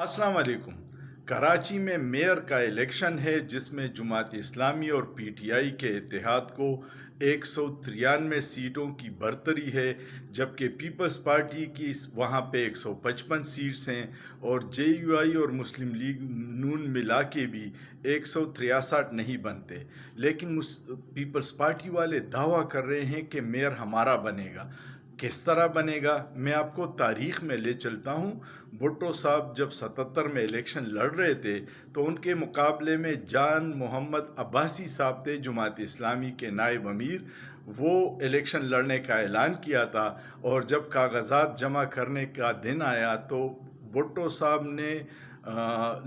अस्सलाम वालेकुम। कराची में मेयर का इलेक्शन है जिसमें जमात इस्लामी और पीटीआई के इत्तेहाद को 193 सीटों की बरतरी है, जबकि पीपल्स पार्टी की वहाँ पे 155 सीट्स हैं और जेयूआई और मुस्लिम लीग नून मिला के भी 163 नहीं बनते। लेकिन पीपल्स पार्टी वाले दावा कर रहे हैं कि मेयर हमारा बनेगा। किस तरह बनेगा, मैं आपको तारीख़ में ले चलता हूँ। भुट्टो साहब जब 77 में इलेक्शन लड़ रहे थे तो उनके मुकाबले में जान मोहम्मद अब्बासी साहब थे, जमात इस्लामी के नायब अमीर। वो इलेक्शन लड़ने का ऐलान किया था और जब कागजात जमा करने का दिन आया तो भुट्टो साहब ने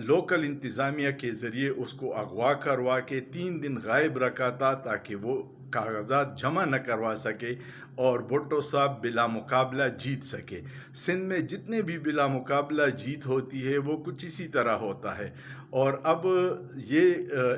लोकल इंतज़ामिया के ज़रिए उसको अगवा करवा के 3 दिन गायब रखा था ताकि वो कागजात जमा न करवा सके और भुट्टो साहब बिला मुकाबला जीत सके। सिंध में जितने भी बिला मुकाबला जीत होती है वो कुछ इसी तरह होता है। और अब ये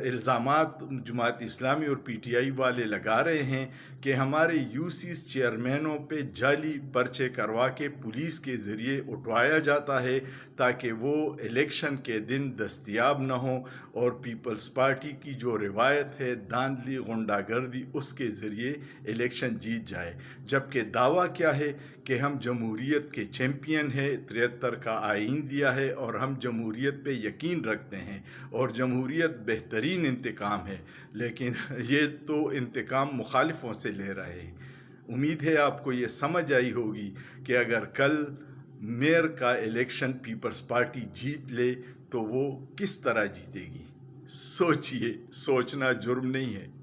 इल्ज़ामात जमात इस्लामी और पीटीआई वाले लगा रहे हैं कि हमारे यूसीस चेयरमैनों पे जाली पर्चे करवा के पुलिस के ज़रिए उठवाया जाता है ताकि वो इलेक्शन के दिन दस्तयाब न हो और पीपल्स पार्टी की जो रिवायत है धांधली गुंडागर्दी उसके ज़रिए इलेक्शन जीत जाए। जबकि दावा क्या है कि हम जमहूरियत के चैम्पियन हैं, 73 का आइन दिया है और हम जमहूरियत पे यकीन रखते हैं और जमहूरियत बेहतरीन इंतकाम है। लेकिन ये तो इंतकाम मुखालिफों से ले रहे हैं। उम्मीद है आपको ये समझ आई होगी कि अगर कल मेयर का इलेक्शन पीपल्स पार्टी जीत ले तो वो किस तरह जीतेगी। सोचिए, सोचना जुर्म नहीं है।